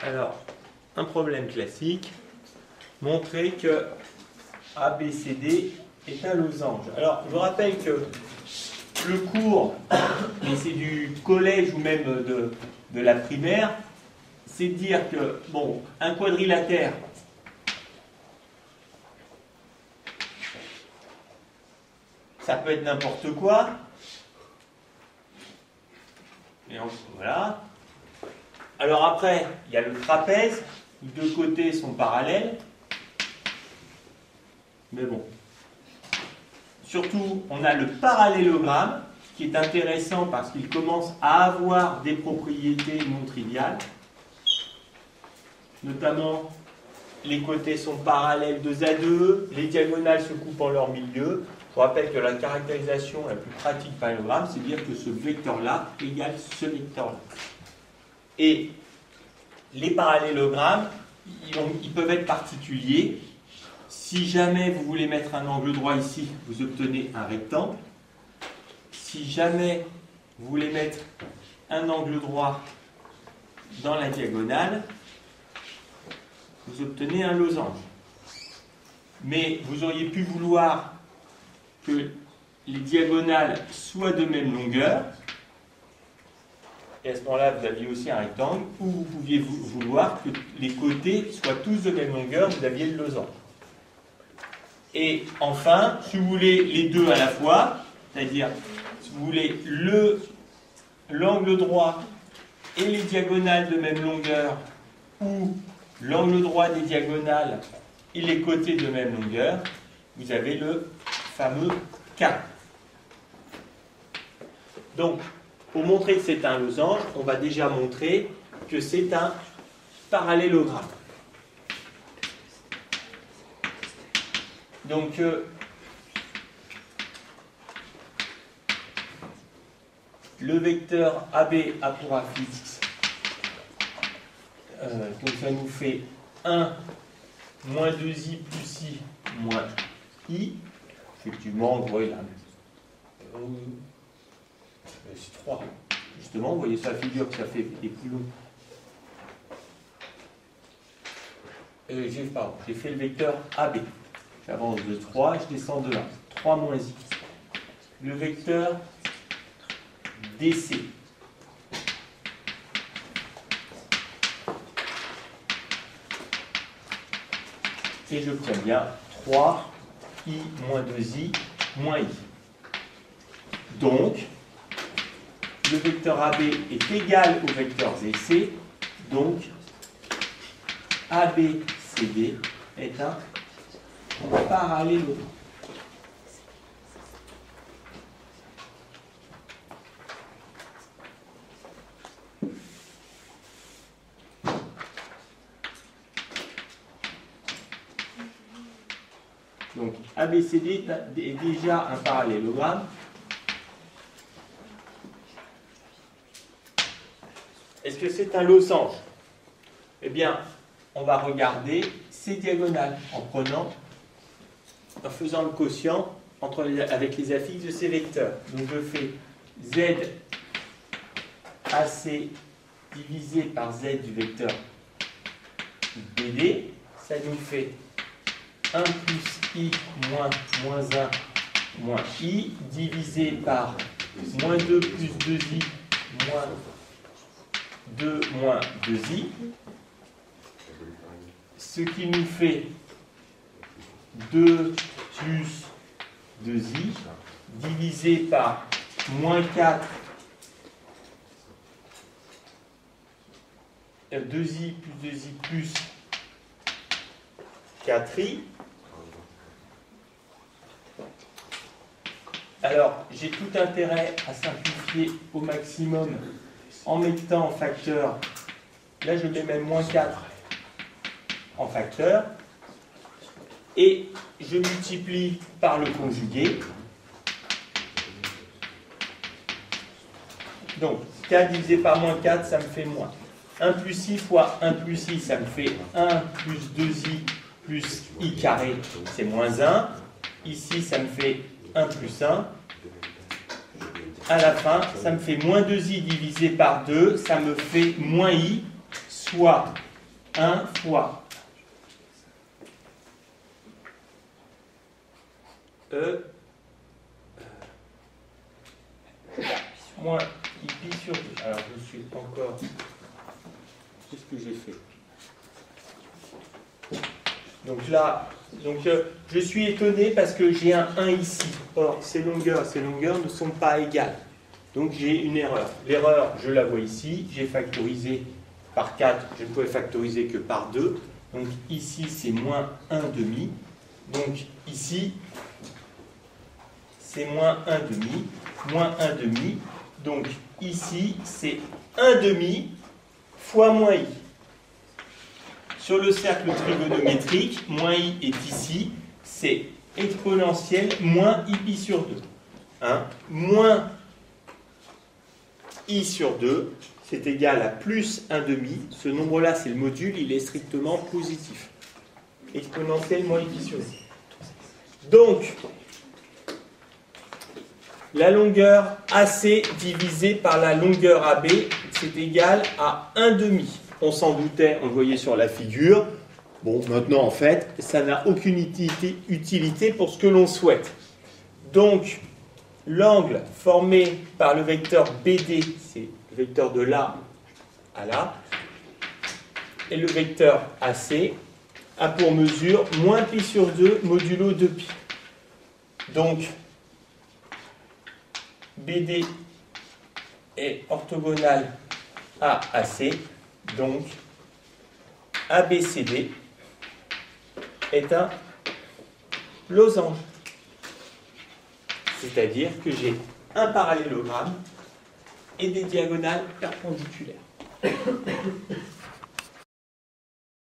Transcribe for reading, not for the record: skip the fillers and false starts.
Alors, un problème classique, montrer que ABCD est un losange. Alors, je vous rappelle que le cours, et c'est du collège ou même de la primaire, c'est de dire que, bon, un quadrilatère, ça peut être n'importe quoi. Et voilà. Alors après, il y a le trapèze, les deux côtés sont parallèles. Mais bon. Surtout, on a le parallélogramme, qui est intéressant parce qu'il commence à avoir des propriétés non triviales. Notamment, les côtés sont parallèles 2 à 2, les diagonales se coupent en leur milieu. Je vous rappelle que la caractérisation la plus pratique du parallélogramme, c'est de dire que ce vecteur-là égale ce vecteur-là. Et les parallélogrammes, ils peuvent être particuliers. Si jamais vous voulez mettre un angle droit ici, vous obtenez un rectangle. Si jamais vous voulez mettre un angle droit dans la diagonale, vous obtenez un losange. Mais vous auriez pu vouloir que les diagonales soient de même longueur, et à ce moment-là, vous aviez aussi un rectangle, ou vous pouviez vouloir que les côtés soient tous de même longueur, vous aviez le losange. Et enfin, si vous voulez les deux à la fois, c'est-à-dire si vous voulez l'angle droit et les diagonales de même longueur, ou l'angle droit des diagonales et les côtés de même longueur, vous avez le fameux K. Donc, pour montrer que c'est un losange, on va déjà montrer que c'est un parallélogramme. Donc, le vecteur AB a pour axe, donc ça nous fait 1 moins 2i plus i moins i. Effectivement, vous voyez là, c'est 3. Justement, vous voyez sur la figure que ça fait des plus longs. J'ai fait le vecteur AB. J'avance de 3, je descends de 1. 3 moins i. Le vecteur DC. Et j'obtiens bien 3i moins 2i moins i. Donc, le vecteur AB est égal au vecteur DC, donc ABCD est un parallélogramme. Donc ABCD est déjà un parallélogramme. Est-ce que c'est un losange? Eh bien, on va regarder ces diagonales en faisant le quotient avec les affixes de ces vecteurs. Donc je fais Z AC divisé par Z du vecteur BD. Ça nous fait 1 plus I moins 1 moins I divisé par moins 2 plus 2I moins 2 moins 2i, ce qui nous fait 2 plus 2i divisé par moins 4, 2i plus 2i plus 4i. Alors, j'ai tout intérêt à simplifier au maximum en mettant en facteur, là je mets même moins 4 en facteur, et je multiplie par le conjugué. Donc, k divisé par moins 4, ça me fait moins. 1 plus i fois 1 plus i, ça me fait 1 plus 2i plus i carré, c'est moins 1. Ici, ça me fait 1 plus 1. À la fin, ça me fait moins 2i divisé par 2, ça me fait moins i, soit 1 fois E moins pi sur 2. Alors, je suis encore... Qu'est-ce que j'ai fait? Donc là, je suis étonné parce que j'ai un 1 ici. Or, ces longueurs ne sont pas égales. Donc, j'ai une erreur. L'erreur, je la vois ici. J'ai factorisé par 4. Je ne pouvais factoriser que par 2. Donc, ici, c'est moins 1 demi. Donc, ici, c'est moins 1 demi. Moins 1 demi. Donc, ici, c'est 1 demi fois moins i. Sur le cercle trigonométrique, moins i est ici, c'est exponentielle moins i pi sur 2. Hein? Moins i sur 2, c'est égal à plus 1 demi. Ce nombre-là, c'est le module, il est strictement positif. Exponentielle moins i pi sur 2. Donc, la longueur AC divisée par la longueur AB, c'est égal à 1 demi. On s'en doutait, on le voyait sur la figure. Bon, maintenant, en fait, ça n'a aucune utilité pour ce que l'on souhaite. Donc, l'angle formé par le vecteur BD, c'est le vecteur de là à là, et le vecteur AC a pour mesure moins pi sur 2 modulo 2pi. Donc, BD est orthogonal à AC. Donc, ABCD est un losange. C'est-à-dire que j'ai un parallélogramme et des diagonales perpendiculaires.